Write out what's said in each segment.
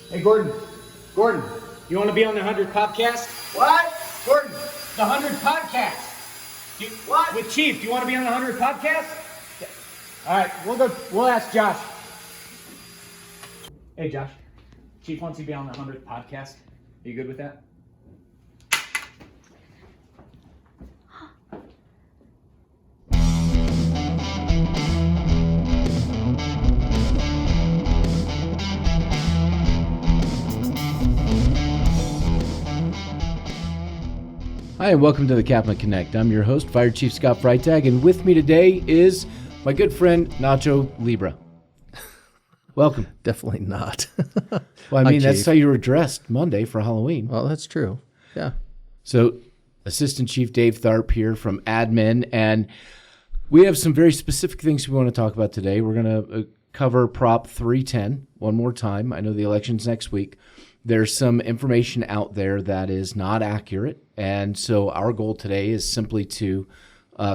Hey, Gordon. Gordon, you want to be on the 100 podcast? What? Gordon. The 100 podcast. What? With Chief. Do you want to be on the 100 podcast? Yeah. All right, we'll ask Josh. Hey, Josh. Chief wants you to be on the 100th podcast. Are you good with that? Hi, and welcome to the CAFMA Connect. I'm your host, Fire Chief Scott Freitag, and with me today is my good friend, Nacho Libra. Welcome. Definitely not. Well, I mean, that's Chief. how you were dressed Monday for Halloween. Well, that's true. Yeah. So, Assistant Chief Dave Tharp here from Admin, and we have some very specific things we want to talk about today. We're going to cover Prop 310 one more time. I know the election's next week. There's some information out there that is not accurate, and so our goal today is simply to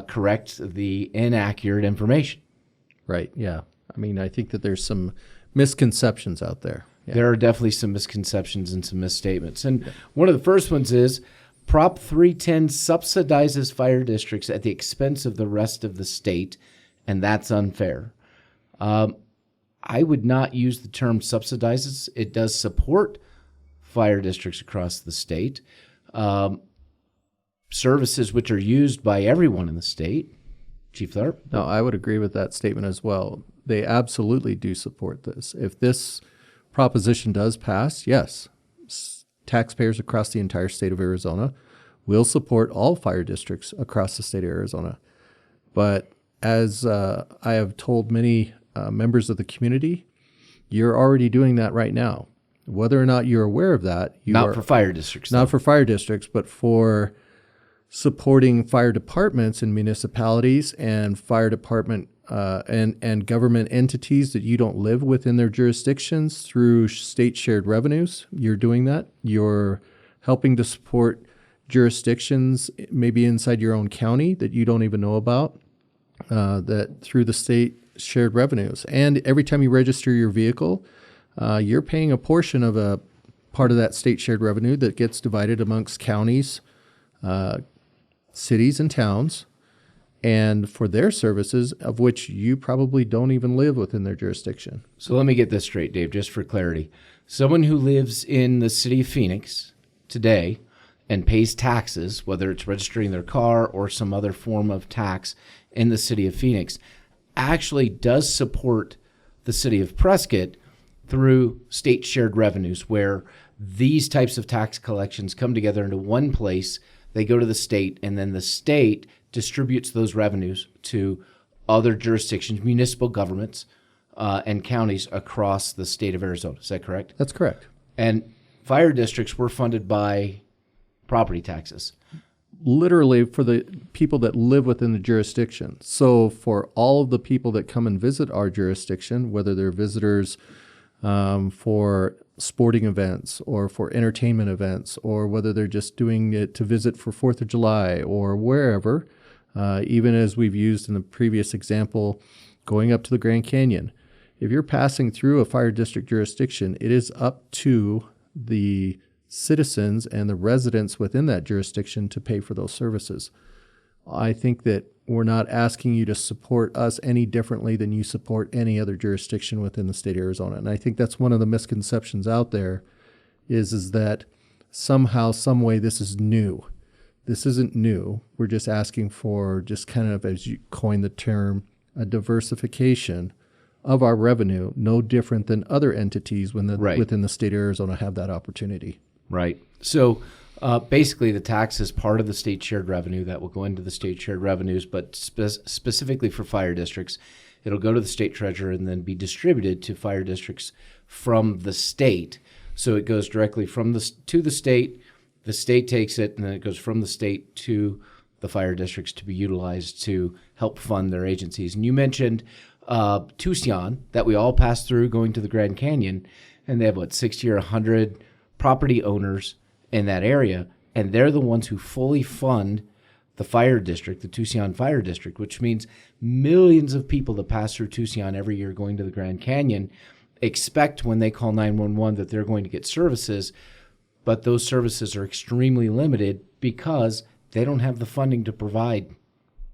correct the inaccurate information. Right. Yeah. I mean, I think that there's some misconceptions out there. Yeah. There are definitely some misconceptions and some misstatements. And one of the first ones is Prop 310 subsidizes fire districts at the expense of the rest of the state, and that's unfair. I would not use the term subsidizes. It does support fire districts across the state, services which are used by everyone in the state. Chief Tharp? No, I would agree with that statement as well. They absolutely do support this. If this proposition does pass, yes, taxpayers across the entire state of Arizona will support all fire districts across the state of Arizona. But as I have told many members of the community, you're already doing that right now. Whether or not you're aware of that, Not for fire districts. Not for fire districts, but for supporting fire departments in municipalities and fire department and government entities that you don't live within their jurisdictions through state shared revenues. You're doing that. You're helping to support jurisdictions maybe inside your own county that you don't even know about, that through the state shared revenues. And every time you register your vehicle, you're paying a portion of a part of that state shared revenue that gets divided amongst counties, cities, and towns, and for their services, of which you probably don't even live within their jurisdiction. So let me get this straight, Dave, just for clarity. Someone who lives in the city of Phoenix today and pays taxes, whether it's registering their car or some other form of tax in the city of Phoenix, actually does support the city of Prescott through state shared revenues, where these types of tax collections come together into one place. They go to the state, and then the state distributes those revenues to other jurisdictions, municipal governments, and counties across the state of Arizona. Is that correct? That's correct. And fire districts were funded by property taxes. Literally for the people that live within the jurisdiction. So for all of the people that come and visit our jurisdiction, whether they're visitors for sporting events or for entertainment events, or whether they're just doing it to visit for 4th of July or wherever, even as we've used in the previous example, going up to the Grand Canyon. If you're passing through a fire district jurisdiction, it is up to the citizens and the residents within that jurisdiction to pay for those services. I think that we're not asking you to support us any differently than you support any other jurisdiction within the state of Arizona. And I think that's one of the misconceptions out there is that somehow, some way this is new. This isn't new. We're just asking for just kind of, as you coined the term, a diversification of our revenue, no different than other entities within the state of Arizona have that opportunity. Right. So basically, the tax is part of the state shared revenue that will go into the state shared revenues, but specifically for fire districts, it'll go to the state treasurer and then be distributed to fire districts from the state. So it goes directly from to the state takes it, and then it goes from the state to the fire districts to be utilized to help fund their agencies. And you mentioned Tucson, that we all pass through going to the Grand Canyon, and they have, 60 or 100 property owners in that area, and they're the ones who fully fund the fire district, the Tucson Fire District, which means millions of people that pass through Tucson every year going to the Grand Canyon. expect when they call 911 that they're going to get services, but those services are extremely limited because they don't have the funding to provide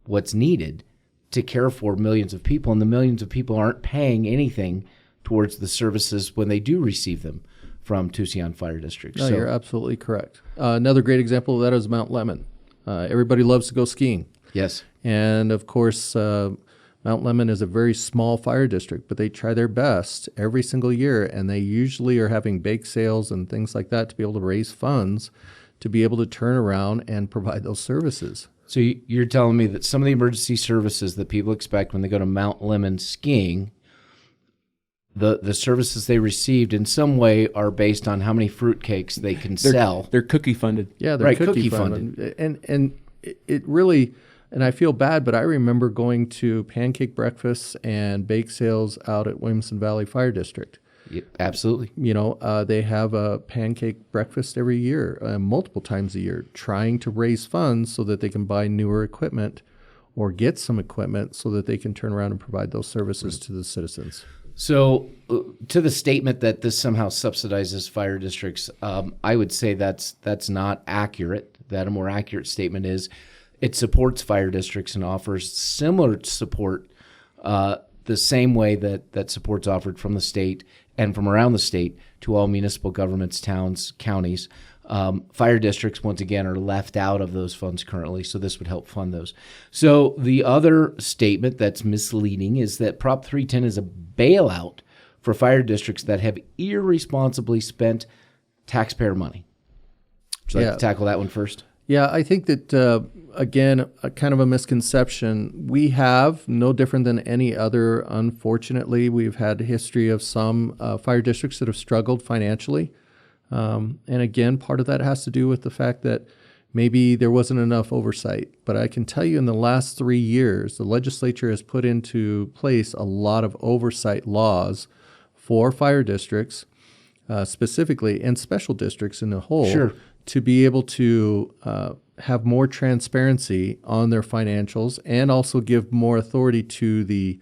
what's needed to care for millions of people, and the millions of people aren't paying anything towards the services when they do receive them from Tucson Fire District. No, you're absolutely correct. Another great example of that is Mount Lemmon. Everybody loves to go skiing. Yes. And of course, Mount Lemmon is a very small fire district, but they try their best every single year, and they usually are having bake sales and things like that to be able to raise funds to be able to turn around and provide those services. So you're telling me that some of the emergency services that people expect when they go to Mount Lemmon skiing, the services they received in some way are based on how many fruitcakes they can sell. They're cookie funded. Yeah, they're Right, cookie cookie funded. And it really, and I feel bad, but I remember going to pancake breakfasts and bake sales out at Williamson Valley Fire District. Yeah, absolutely. You know, they have a pancake breakfast every year, multiple times a year, trying to raise funds so that they can buy newer equipment or get some equipment so that they can turn around and provide those services to the citizens. So to the statement that this somehow subsidizes fire districts, I would say that's not accurate. That a more accurate statement is it supports fire districts and offers similar support the same way that support's offered from the state and from around the state to all municipal governments, towns, counties. Fire districts, once again, are left out of those funds currently, so this would help fund those. So the other statement that's misleading is that Prop 310 is a bailout for fire districts that have irresponsibly spent taxpayer money. Would you like to tackle that one first? Yeah, I think that, again, a kind of a misconception. We have, no different than any other, unfortunately, we've had a history of some fire districts that have struggled financially. And again, part of that has to do with the fact that maybe there wasn't enough oversight. But I can tell you in the last 3 years, the legislature has put into place a lot of oversight laws for fire districts, specifically, and special districts in the whole. Sure. To be able to have more transparency on their financials and also give more authority to the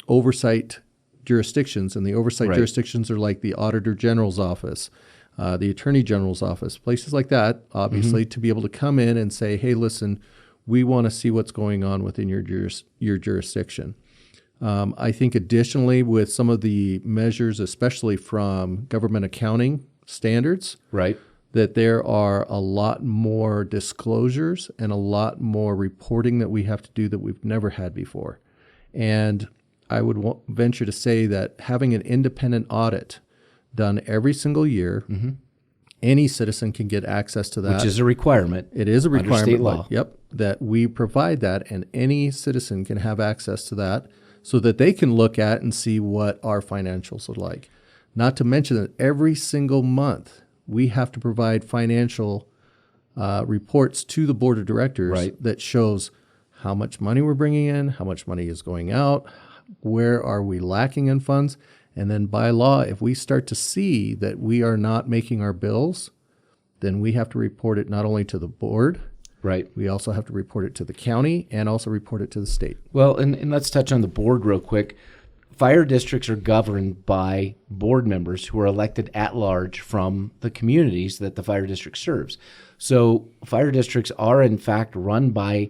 oversight jurisdictions. And the oversight jurisdictions are like the Auditor General's office, the Attorney General's office, places like that, obviously, to be able to come in and say, hey, listen, we want to see what's going on within your jurisdiction. I think additionally with some of the measures, especially from government accounting standards, that there are a lot more disclosures and a lot more reporting that we have to do that we've never had before. And I would venture to say that having an independent audit done every single year, any citizen can get access to that. Which is a requirement. It is a requirement. Under state law. Yep, that we provide that, and any citizen can have access to that so that they can look at and see what our financials are like. Not to mention that every single month we have to provide financial reports to the board of directors that shows how much money we're bringing in, how much money is going out, where are we lacking in funds, and then by law, if we start to see that we are not making our bills, then we have to report it not only to the board, we also have to report it to the county and also report it to the state. Well, and let's touch on the board real quick. Fire districts are governed by board members who are elected at large from the communities that the fire district serves. So fire districts are, in fact, run by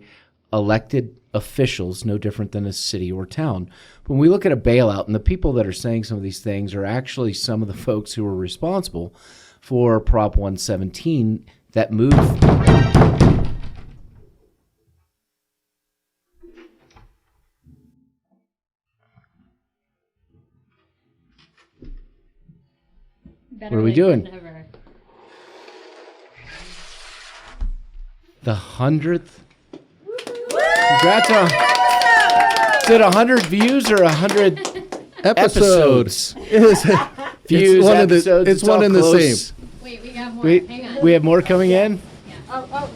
elected officials, no different than a city or town. When we look at a bailout, and the people that are saying some of these things are actually some of the folks who are responsible for Prop 117 that moved. What are we doing? The 100th? Congrats on. Is it 100 views or 100 episodes? Views, episodes. It's one and the same. Wait, we got more. Hang on. We have more coming in? Yeah.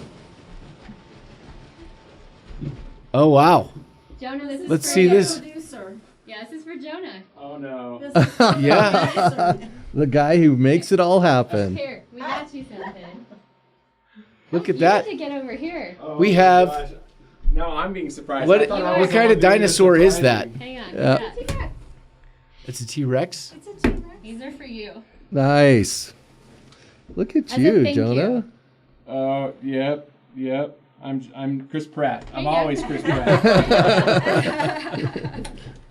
Oh, wow. Jonah, this is Let's for see you. this. Producer. Yeah, this is for Jonah. Oh no. Yeah. The guy who makes it all happen. Here, we got you something. Look at You that. need to get over here. Oh, We my have- gosh. No, I'm being surprised. What I thought I was what the kind one of doing the dinosaur is that? surprising. Hang on. Yeah. Yeah. It's a T-Rex? It's a T-Rex. These are for you. Nice. Look at As a you, thank Jonah. you. Yep. I'm Chris Pratt. I'm There you go. always Chris Pratt.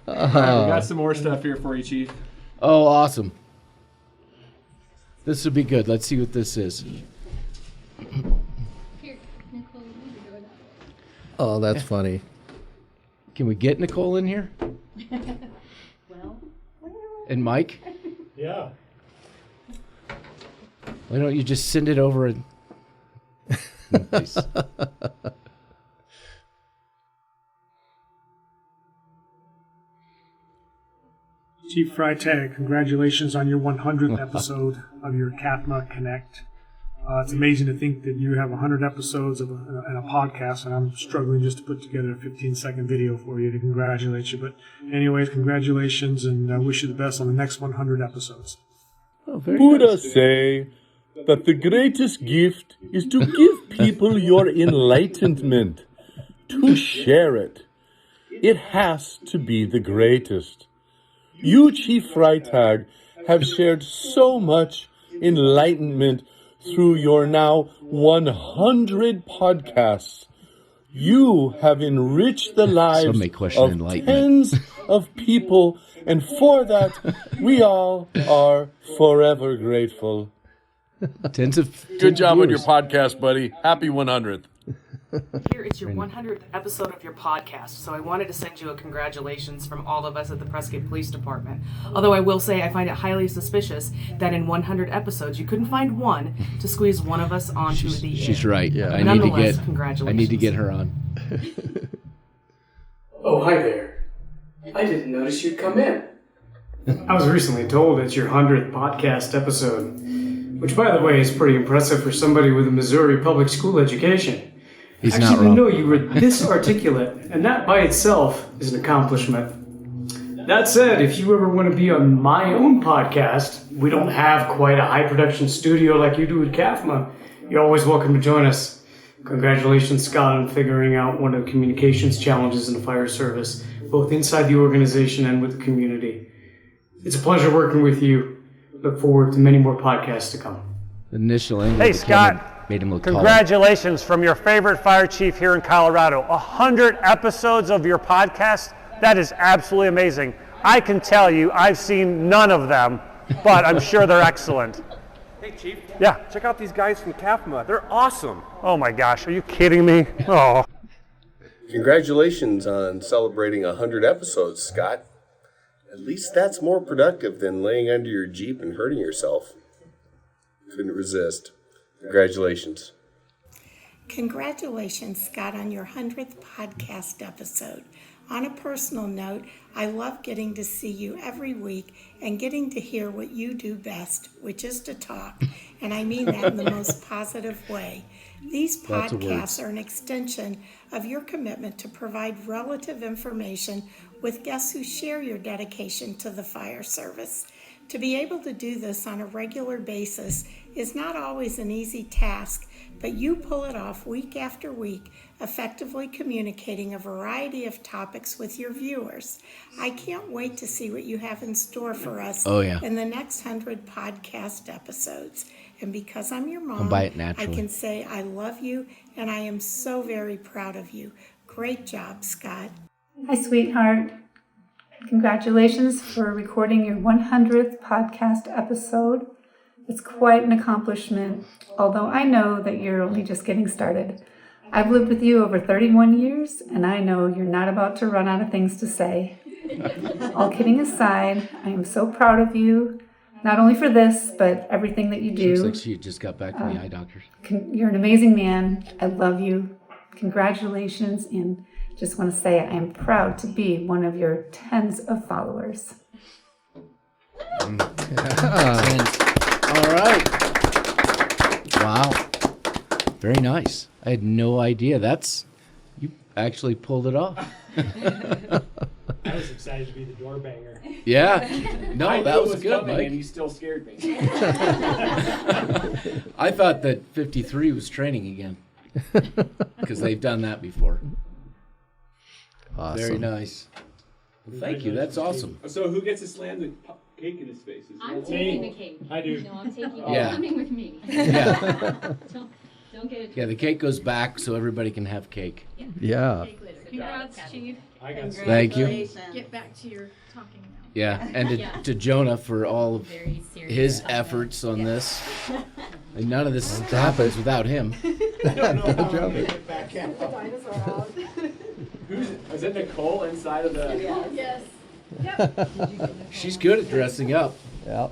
All right, we got some more stuff here for you, Chief. Oh, awesome. This will be good. Let's see what this is. Here, Nicole, you can go that way. Oh, that's funny. Can we get Nicole in here? Well, And Mike? Yeah. Why don't you just send it over and... Nice. Chief Freitag, congratulations on your 100th episode of your CAFMA Connect. It's amazing to think that you have 100 episodes of a podcast, and I'm struggling just to put together a 15-second video for you to congratulate you. But anyways, congratulations, and I wish you the best on the next 100 episodes. Oh, very Buddha nice. say that the greatest gift is to give people your enlightenment, to share it. It has to be the greatest. You, Chief Freitag, have shared so much enlightenment through your now 100 podcasts. You have enriched the lives Some may question of enlightenment. tens of people, and for that, we all are forever grateful. Tens of Good job on viewers. your podcast, buddy. Happy 100th. Here, it's your 100th episode of your podcast, so I wanted to send you a congratulations from all of us at the Prescott Police Department. Although I will say I find it highly suspicious that in 100 episodes you couldn't find one to squeeze one of us onto the air. She's right. Yeah. I need to Nonetheless, get. congratulations. I need to get her on. Oh, hi there. I didn't notice you'd come in. I was recently told it's your 100th podcast episode, which, by the way, is pretty impressive for somebody with a Missouri public school education. He's I not actually wrong. didn't know you were this articulate, and that by itself is an accomplishment. That said, if you ever want to be on my own podcast, we don't have quite a high production studio like you do at CAFMA. You're always welcome to join us. Congratulations, Scott, on figuring out one of the communications challenges in the fire service, both inside the organization and with the community. It's a pleasure working with you. Look forward to many more podcasts to come. The initial angle Hey, of the camera Scott. made him look taller. Congratulations from your favorite fire chief here in Colorado. 100 episodes of your podcast. That is absolutely amazing. I can tell you I've seen none of them, but I'm sure they're excellent. Hey, Chief. Yeah. Check out these guys from CAFMA. They're awesome. Oh my gosh, are you kidding me? Oh. Congratulations on celebrating 100 episodes, Scott. At least that's more productive than laying under your Jeep and hurting yourself. Couldn't resist. Congratulations. Congratulations, Scott, on your 100th podcast episode. On a personal note, I love getting to see you every week and getting to hear what you do best, which is to talk. And I mean that in the most positive way. These Lots of podcasts words. are an extension of your commitment to provide relative information with guests who share your dedication to the fire service. To be able to do this on a regular basis is not always an easy task, but you pull it off week after week, effectively communicating a variety of topics with your viewers. I can't wait to see what you have in store for us Oh, yeah. in the next 100 podcast episodes. And because I'm your mom, buy it I naturally. can say I love you and I am so very proud of you. Great job, Scott. Hi, sweetheart. Congratulations for recording your 100th podcast episode. It's quite an accomplishment, although I know that you're only just getting started. I've lived with you over 31 years, and I know you're not about to run out of things to say. All kidding aside, I am so proud of you, not only for this, but everything that you She do. looks like she just got back from the eye doctor. You're an amazing man. I love you. Congratulations, and just want to say I am proud to be one of your tens of followers. And- all right. Wow. Very nice. I had no idea. You actually pulled it off. I was excited to be the door banger. Yeah. No, I that knew it was good, coming, Mike. and you still scared me. I thought that 53 was training again. Because they've done that before. Awesome. Very nice. Thank you. That's awesome. So who gets to slam the cake in his face? I'm taking the cake. I do. No, I'm taking it. Yeah. It's coming with me. Yeah. Don't get it. Yeah, the cake goes back so everybody can have cake. Yeah. Congrats, Chief. Thank you. Get back to your talking now. Yeah, and to Jonah for all of his efforts on this. And none of this happens without him. Is it Nicole inside of the? Yes. Yep. She's good at dressing up. Yeah.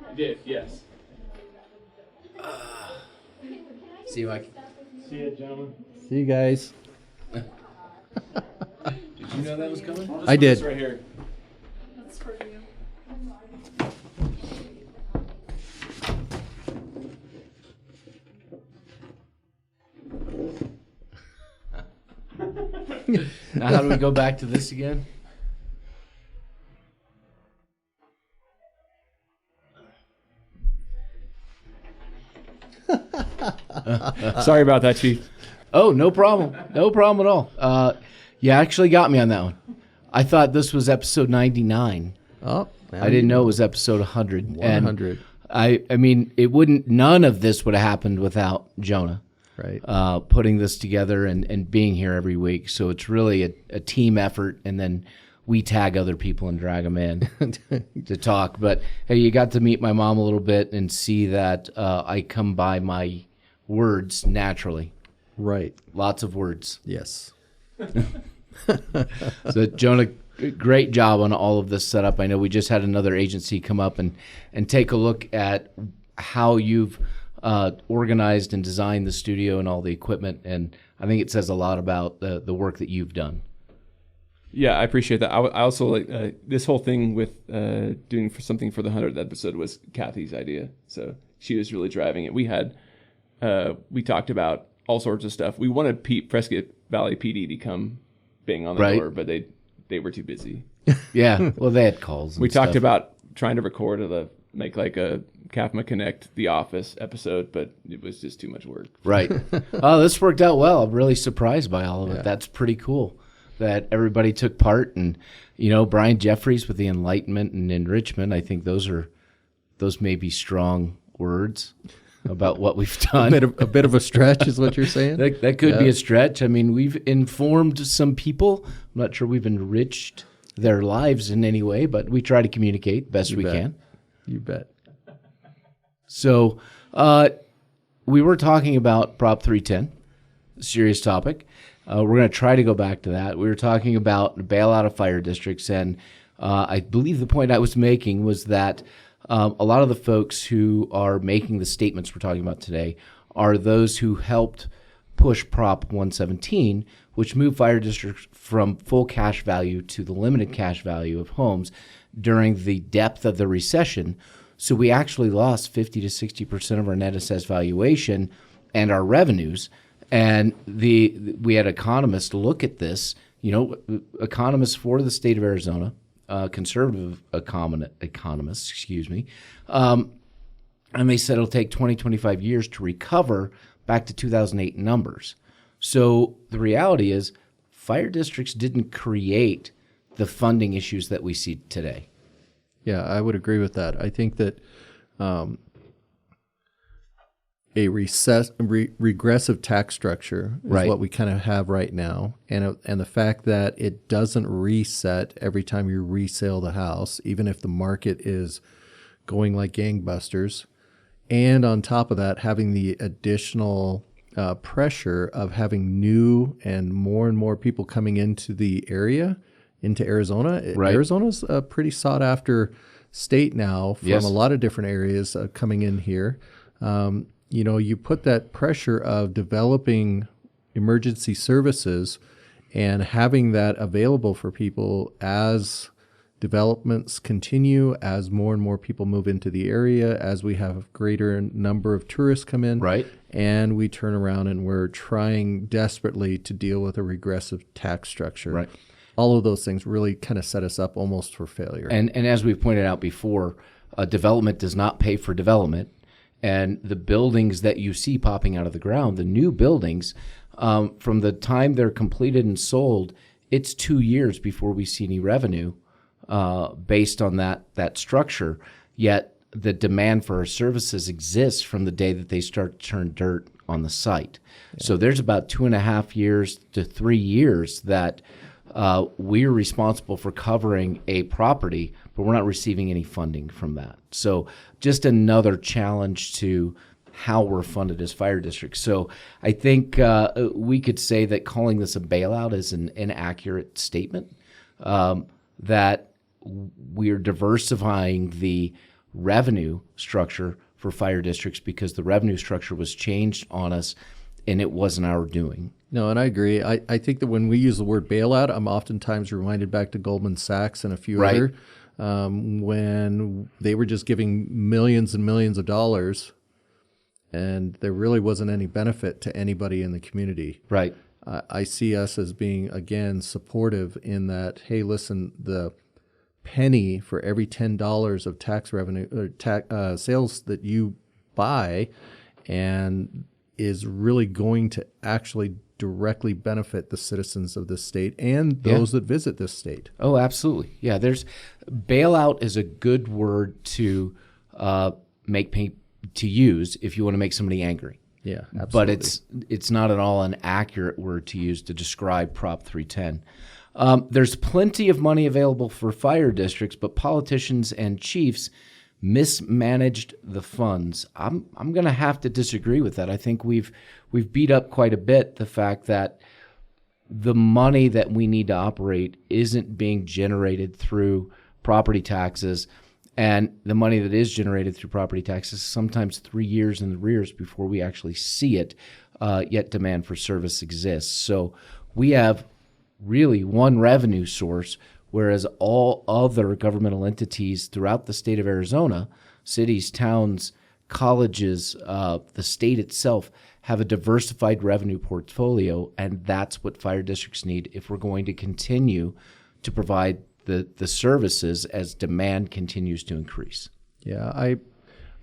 I did. Yes. See you, Mike. See you, gentlemen. See you guys. Did you know that was coming? I did. Right here. That's for you. Now, how do we go back to this again? Sorry about that, Chief. Oh, no problem. No problem at all. You actually got me on that one. I thought this was episode 99. Oh, I didn't know it was episode 100. 100. And I mean, it wouldn't. None of this would have happened without Jonah. Right. Putting this together and being here every week. So it's really a team effort, and then we tag other people and drag them in to talk. But hey, you got to meet my mom a little bit and see that I come by my words naturally. Right. Lots of words. Yes. So Jonah, great job on all of this setup. I know we just had another agency come up and take a look at how you've organized and designed the studio and all the equipment, and I think it says a lot about the work that you've done. Yeah, I appreciate that. I also like this whole thing with doing something for the 100th episode was Kathy's idea. So she was really driving it. We talked about all sorts of stuff. We wanted Prescott Valley PD to come bang on the door, but they were too busy. Yeah, well, they had calls. We talked about trying to record make like a CAFMA Connect The Office episode, but it was just too much work. Right. Oh, this worked out well. I'm really surprised by all of it. Yeah. That's pretty cool that everybody took part. And, Brian Jeffries with the enlightenment and enrichment, I think those may be strong words about what we've done. A bit of a stretch is what you're saying? That could be a stretch. I mean, we've informed some people. I'm not sure we've enriched their lives in any way, but we try to communicate best we can. You bet. So we were talking about Prop 310, serious topic. We're going to try to go back to that. We were talking about bailout of fire districts, and I believe the point I was making was that a lot of the folks who are making the statements we're talking about today are those who helped push Prop 117, which moved fire districts from full cash value to the limited cash value of homes during the depth of the recession. So we actually lost 50 to 60% of our net assessed valuation and our revenues. And we had economists look at this, economists for the state of Arizona, conservative economists, and they said it'll take 20, 25 years to recover back to 2008 numbers. So the reality is fire districts didn't create the funding issues that we see today. Yeah, I would agree with that. I think that a regressive tax structure is what we kind of have right now, and the fact that it doesn't reset every time you resale the house, even if the market is going like gangbusters, and on top of that, having the additional pressure of having new and more people coming into the area, into Arizona. Arizona's a pretty sought after state now from a lot of different areas coming in here. You put that pressure of developing emergency services and having that available for people as developments continue, as more and more people move into the area, as we have a greater number of tourists come in. Right. And we turn around and we're trying desperately to deal with a regressive tax structure. Right. All of those things really kind of set us up almost for failure. And as we've pointed out before, development does not pay for development. And the buildings that you see popping out of the ground, the new buildings, from the time they're completed and sold, it's 2 years before we see any revenue based on that structure. Yet the demand for our services exists from the day that they start to turn dirt on the site. Yeah. So there's about 2.5 years to 3 years that we're responsible for covering a property, but we're not receiving any funding from that. So just another challenge to how we're funded as fire districts. So I think we could say that calling this a bailout is an inaccurate statement, that we're diversifying the revenue structure for fire districts because the revenue structure was changed on us and it wasn't our doing. No, and I agree. I think that when we use the word bailout, I'm oftentimes reminded back to Goldman Sachs and a few other, when they were just giving millions and millions of dollars and there really wasn't any benefit to anybody in the community. Right. I see us as being, again, supportive in that, hey, listen, the penny for every $10 of tax revenue or sales that you buy and is really going to actually directly benefit the citizens of this state and those that visit this state. Oh, absolutely. Yeah, bailout is a good word to use if you want to make somebody angry. Yeah, absolutely. But it's not at all an accurate word to use to describe Prop 310. There's plenty of money available for fire districts, but politicians and chiefs mismanaged the funds. I'm going to have to disagree with that. I think we've beat up quite a bit the fact that the money that we need to operate isn't being generated through property taxes, and the money that is generated through property taxes sometimes 3 years in the rears before we actually see it, yet demand for service exists. So we have really one revenue source, whereas all other governmental entities throughout the state of Arizona, cities, towns, colleges, the state itself, have a diversified revenue portfolio, and that's what fire districts need if we're going to continue to provide the services as demand continues to increase. Yeah, I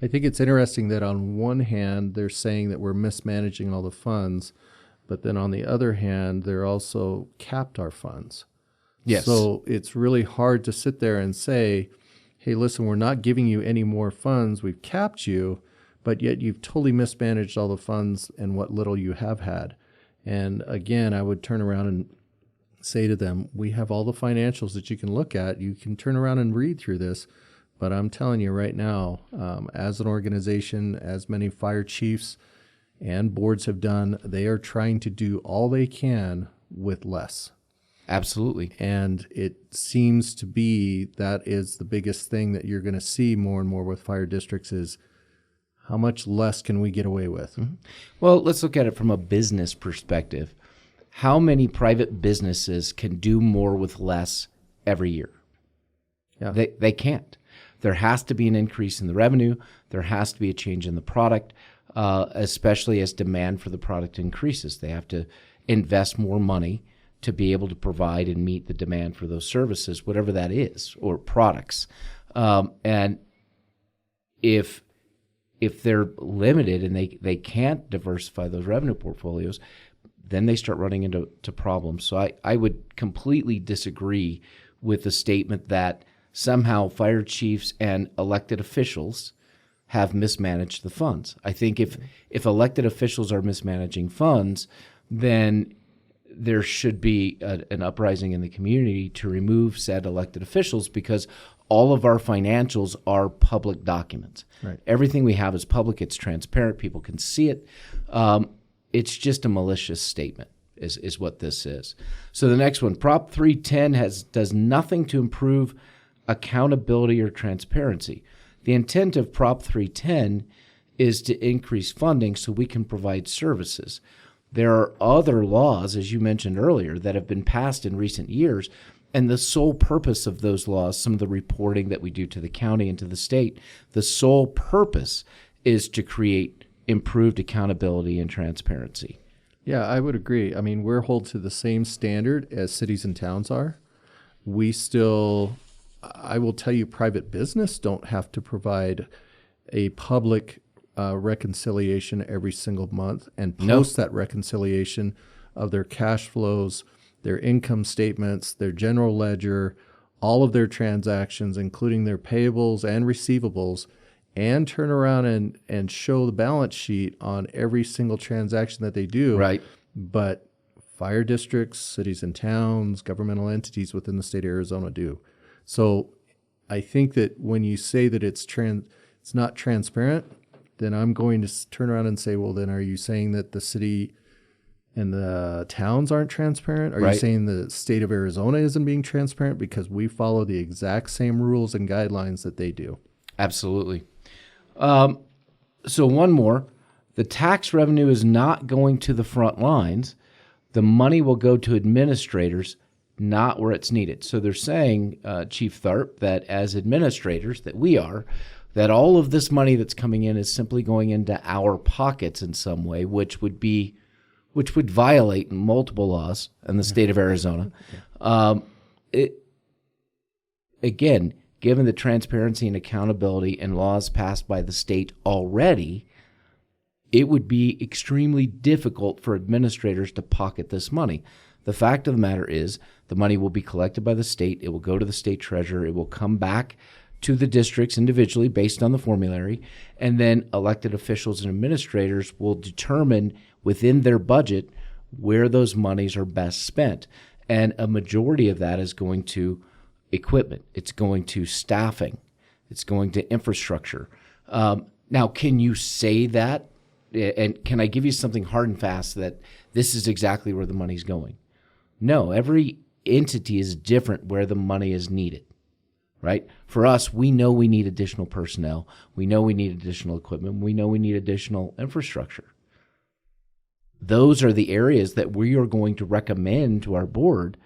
think it's interesting that on one hand, they're saying that we're mismanaging all the funds, but then on the other hand, they're also capped our funds. Yes. So it's really hard to sit there and say, hey, listen, we're not giving you any more funds. We've capped you, but yet you've totally mismanaged all the funds and what little you have had. And again, I would turn around and say to them, we have all the financials that you can look at. You can turn around and read through this. But I'm telling you right now, as an organization, as many fire chiefs and boards have done, they are trying to do all they can with less. Absolutely. And it seems to be that is the biggest thing that you're going to see more and more with fire districts is how much less can we get away with? Mm-hmm. Well, let's look at it from a business perspective. How many private businesses can do more with less every year? Yeah. They can't. There has to be an increase in the revenue. There has to be a change in the product, especially as demand for the product increases. They have to invest more money to be able to provide and meet the demand for those services, whatever that is, or products. And if they're limited and they can't diversify those revenue portfolios, then they start running into problems. So I would completely disagree with the statement that somehow fire chiefs and elected officials have mismanaged the funds. I think if elected officials are mismanaging funds, then there should be an uprising in the community to remove said elected officials because all of our financials are public documents. Right. Everything we have is public. It's transparent. People can see it. It's just a malicious statement is what this is. So the next one, Prop 310 does nothing to improve accountability or transparency. The intent of Prop 310 is to increase funding so we can provide services. There are other laws, as you mentioned earlier, that have been passed in recent years, and the sole purpose of those laws, some of the reporting that we do to the county and to the state, the sole purpose is to create improved accountability and transparency. Yeah, I would agree. I mean, we're held to the same standard as cities and towns are. We still, I will tell you, private business don't have to provide a public reconciliation every single month and post that reconciliation of their cash flows their income statements, their general ledger, all of their transactions, including their payables and receivables, and turn around and show the balance sheet on every single transaction that they do. Right. But fire districts, cities and towns, governmental entities within the state of Arizona do. So I think that when you say that it's not transparent, then I'm going to turn around and say, well, then are you saying that the city and the towns aren't transparent? Are you saying the state of Arizona isn't being transparent because we follow the exact same rules and guidelines that they do? Absolutely. So one more. The tax revenue is not going to the front lines. The money will go to administrators, not where it's needed. So they're saying, Chief Tharp, that as administrators, that we are, that all of this money that's coming in is simply going into our pockets in some way, which would violate multiple laws in the state of Arizona. Again, given the transparency and accountability and laws passed by the state already, it would be extremely difficult for administrators to pocket this money. The fact of the matter is the money will be collected by the state. It will go to the state treasurer. It will come back to the districts individually based on the formulary, and then elected officials and administrators will determine within their budget where those monies are best spent. And a majority of that is going to equipment. It's going to staffing. It's going to infrastructure. Now, can you say that? And can I give you something hard and fast that this is exactly where the money's going? No, every entity is different where the money is needed, right? For us, we know we need additional personnel. We know we need additional equipment. We know we need additional infrastructure. Those are the areas that we are going to recommend to our board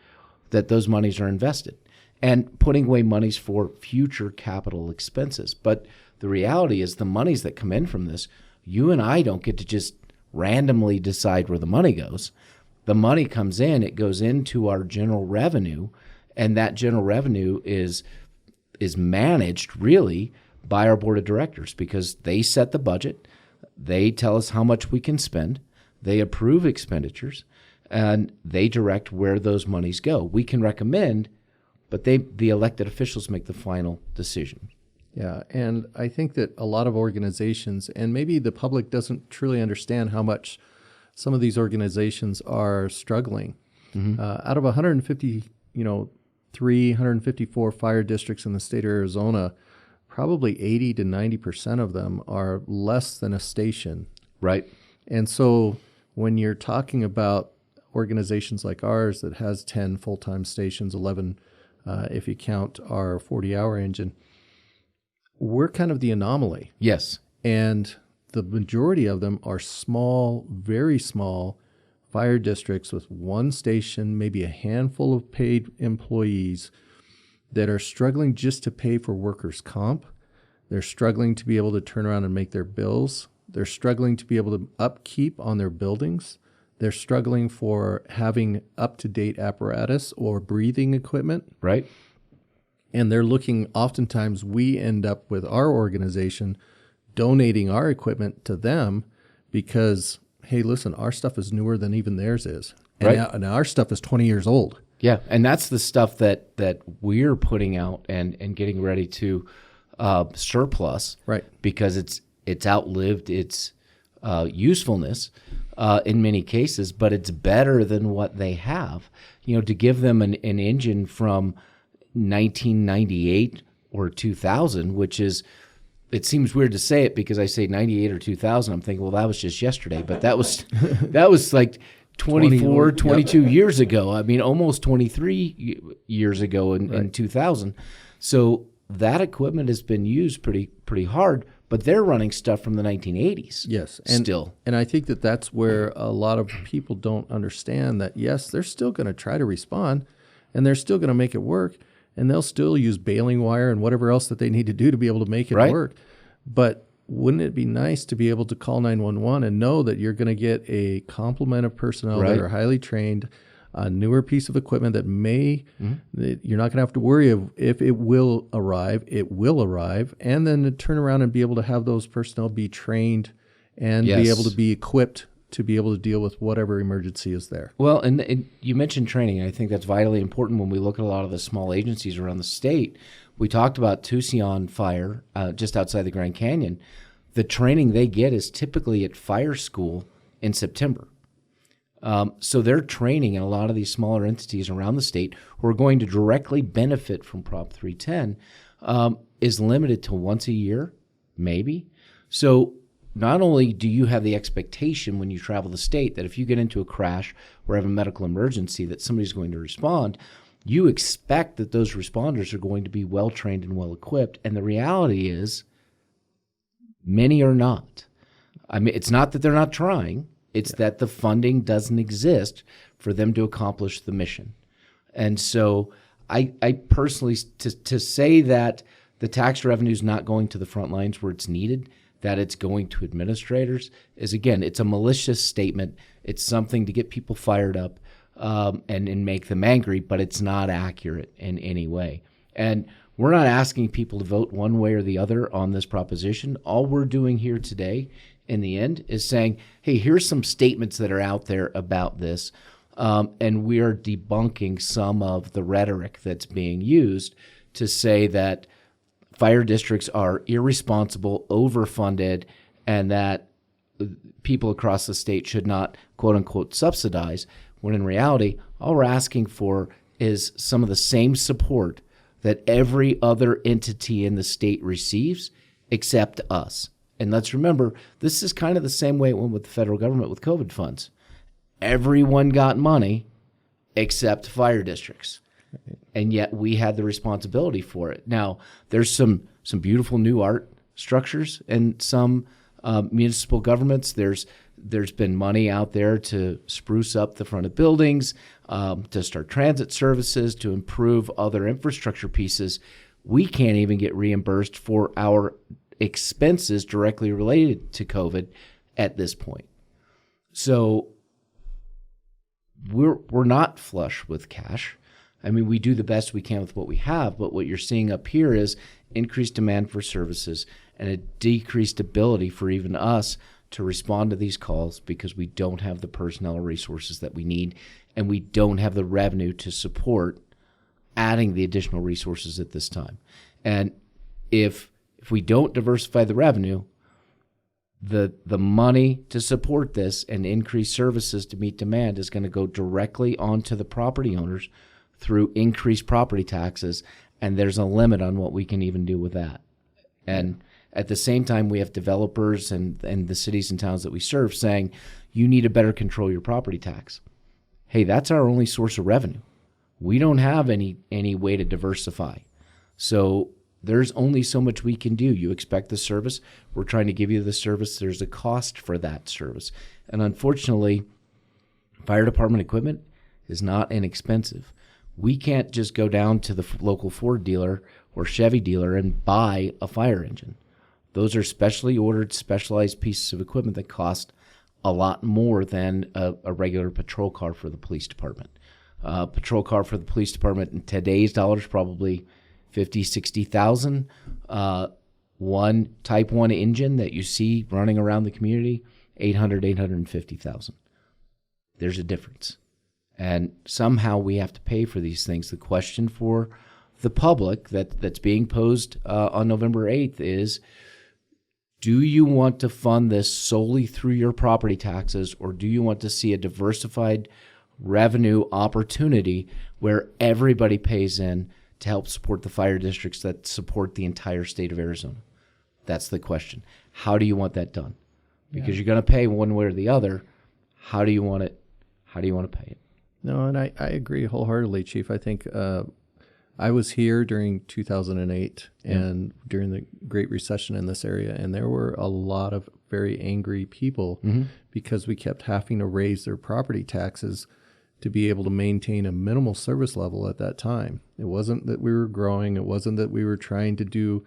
that those monies are invested, and putting away monies for future capital expenses. But the reality is the monies that come in from this, you and I don't get to just randomly decide where the money goes. The money comes in, it goes into our general revenue, and that general revenue is managed really by our board of directors because they set the budget, they tell us how much we can spend, they approve expenditures, and they direct where those monies go. We can recommend, but the elected officials make the final decision. Yeah, and I think that a lot of organizations, and maybe the public doesn't truly understand how much some of these organizations are struggling. Mm-hmm. Out of 154 fire districts in the state of Arizona, probably 80 to 90% of them are less than a station. Right. And so when you're talking about organizations like ours that has 10 full-time stations, 11 if you count our 40-hour engine, we're kind of the anomaly. Yes. And the majority of them are small, very small fire districts with one station, maybe a handful of paid employees that are struggling just to pay for workers' comp. They're struggling to be able to turn around and make their bills. They're struggling to be able to upkeep on their buildings. They're struggling for having up-to-date apparatus or breathing equipment. Right. And they're looking, oftentimes we end up with our organization donating our equipment to them because, hey, listen, our stuff is newer than even theirs is. And, right. and our stuff is 20 years old. Yeah, and that's the stuff that we're putting out and getting ready to surplus. Right. Because it's outlived its usefulness in many cases, but it's better than what they have. You know, to give them an engine from 1998 or 2000, which is, it seems weird to say it because I say 98 or 2000. I'm thinking, well, that was just yesterday, but that was like 24, 22 years ago. I mean, almost 23 years ago in 2000. So that equipment has been used pretty hard, but they're running stuff from the 1980s. Yes. And I think that that's where a lot of people don't understand that, yes, they're still going to try to respond and they're still going to make it work. And they'll still use baling wire and whatever else that they need to do to be able to make it work. But wouldn't it be nice to be able to call 911 and know that you're going to get a complement of personnel that are highly trained, a newer piece of equipment that that you're not going to have to worry if it will arrive, and then to turn around and be able to have those personnel be trained and be able to be equipped to be able to deal with whatever emergency is there. Well, and you mentioned training. I think that's vitally important when we look at a lot of the small agencies around the state. We talked about Tucson Fire just outside the Grand Canyon. The training they get is typically at fire school in September. So their training in a lot of these smaller entities around the state who are going to directly benefit from Prop 310 is limited to once a year, maybe. So not only do you have the expectation when you travel the state that if you get into a crash or have a medical emergency that somebody's going to respond, you expect that those responders are going to be well-trained and well-equipped. And the reality is many are not. I mean, it's not that they're not trying. It's that the funding doesn't exist for them to accomplish the mission. And so I personally, to say that the tax revenue is not going to the front lines where it's needed, that it's going to administrators, is, again, it's a malicious statement. It's something to get people fired up and make them angry, but it's not accurate in any way. And we're not asking people to vote one way or the other on this proposition. All we're doing here today, in the end, is saying, hey, here's some statements that are out there about this, and we are debunking some of the rhetoric that's being used to say that fire districts are irresponsible, overfunded, and that people across the state should not, quote-unquote, subsidize, when in reality, all we're asking for is some of the same support that every other entity in the state receives except us. And let's remember, this is kind of the same way it went with the federal government with COVID funds. Everyone got money except fire districts. And yet we had the responsibility for it. Now, there's some beautiful new art structures in some municipal governments. There's been money out there to spruce up the front of buildings, to start transit services, to improve other infrastructure pieces. We can't even get reimbursed for our expenses directly related to COVID at this point. So we're not flush with cash. I mean, we do the best we can with what we have, but what you're seeing up here is increased demand for services and a decreased ability for even us to respond to these calls because we don't have the personnel or resources that we need, and we don't have the revenue to support adding the additional resources at this time. And if we don't diversify the revenue, the money to support this and increase services to meet demand is going to go directly onto the property owners through increased property taxes, and there's a limit on what we can even do with that. And at the same time, we have developers and the cities and towns that we serve saying, you need to better control your property tax. Hey, that's our only source of revenue. We don't have any way to diversify. So there's only so much we can do. You expect the service. We're trying to give you the service. There's a cost for that service. And unfortunately, fire department equipment is not inexpensive. We can't just go down to the local Ford dealer or Chevy dealer and buy a fire engine. Those are specially ordered, specialized pieces of equipment that cost a lot more than a regular patrol car for the police department. Patrol car for the police department in today's dollars, probably $50,000, $60,000. One Type 1 engine that you see running around the community, $800,000, $850,000. There's a difference. And somehow we have to pay for these things. The question for the public that's being posed on November 8th is, do you want to fund this solely through your property taxes, or do you want to see a diversified revenue opportunity where everybody pays in to help support the fire districts that support the entire state of Arizona? That's the question. How do you want that done? Because you're going to pay one way or the other. How do you want it? How do you want to pay it? No, and I agree wholeheartedly, Chief. I think I was here during 2008 and during the Great Recession in this area, and there were a lot of very angry people because we kept having to raise their property taxes to be able to maintain a minimal service level at that time. It wasn't that we were growing. It wasn't that we were trying to do,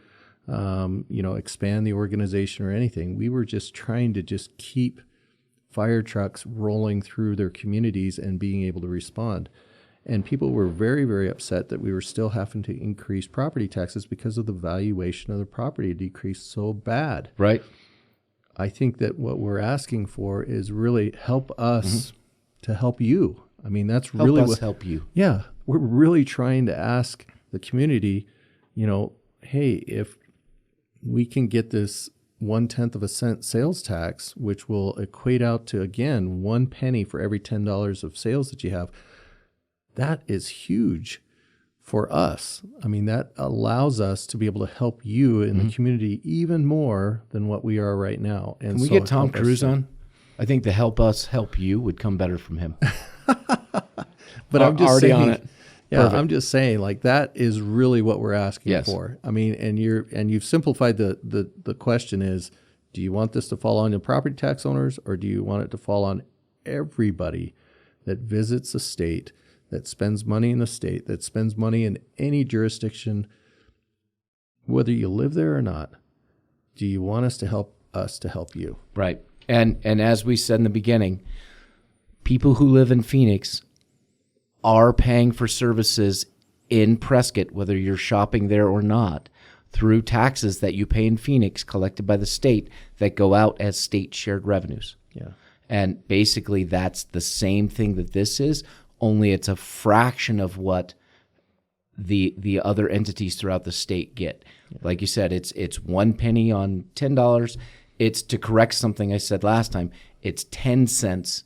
expand the organization or anything. We were just trying to just keep fire trucks rolling through their communities and being able to respond. And people were very, very upset that we were still having to increase property taxes because of the valuation of the property decreased so bad. Right. I think that what we're asking for is really help us to help you. I mean, that's really help us what help you. Yeah, we're really trying to ask the community, hey, if we can get this 1/10 of a cent sales tax, which will equate out to, again, 1 penny for every $10 of sales that you have, that is huge for us. I mean, that allows us to be able to help you in the community even more than what we are right now. And Can we get Tom Cruise on? I think the help us help you would come better from him. But I'm just already saying, on it. Yeah, Perfect. I'm just saying, like, that is really what we're asking Yes. for. I mean, and you've simplified the question is, do you want this to fall on the property tax owners, or do you want it to fall on everybody that visits the state, that spends money in the state, that spends money in any jurisdiction, whether you live there or not? Do you want us to help you? Right. And as we said in the beginning, people who live in Phoenix are paying for services in Prescott, whether you're shopping there or not, through taxes that you pay in Phoenix collected by the state that go out as state shared revenues. Yeah. And basically that's the same thing that this is, only it's a fraction of what the other entities throughout the state get. Yeah. Like you said, it's 1 penny on $10. It's, to correct something I said last time, it's 10 cents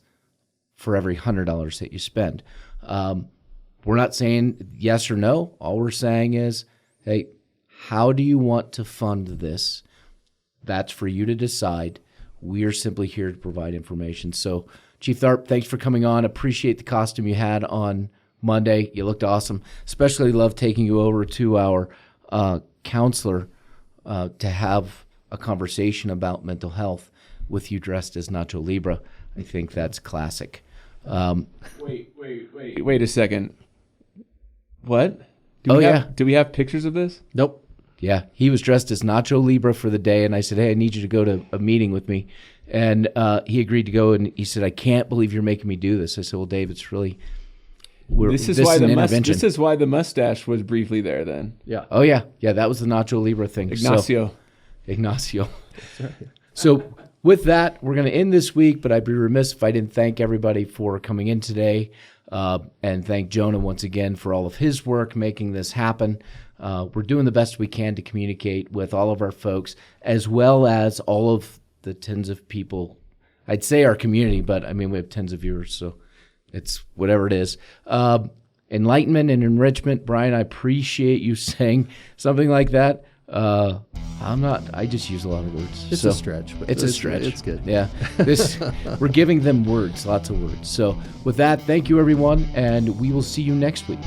for every $100 that you spend. We're not saying yes or no. All we're saying is, hey, how do you want to fund this? That's for you to decide. We are simply here to provide information. So, Chief Tharp, thanks for coming on. Appreciate the costume you had on Monday. You looked awesome. Especially love taking you over to our counselor to have a conversation about mental health with you dressed as Nacho Libre. I think that's classic. Wait a second. What? Do we have pictures of this? Nope. Yeah, he was dressed as Nacho Libre for the day, and I said, hey, I need you to go to a meeting with me. And he agreed to go, and he said, I can't believe you're making me do this. I said, well, Dave, it's really... This is why the mustache was briefly there then. Yeah. Oh, yeah. Yeah, that was the Nacho Libre thing. Ignacio. So with that, we're going to end this week, but I'd be remiss if I didn't thank everybody for coming in today, and thank Jonah once again for all of his work making this happen. We're doing the best we can to communicate with all of our folks, as well as all of the tens of people. I'd say our community, but I mean, we have tens of viewers, so it's whatever it is. Enlightenment and enrichment. Brian, I appreciate you saying something like that. I just use a lot of words. It's a stretch. But it's a stretch. It's good. Yeah. We're giving them words, lots of words. So with that, thank you, everyone, and we will see you next week.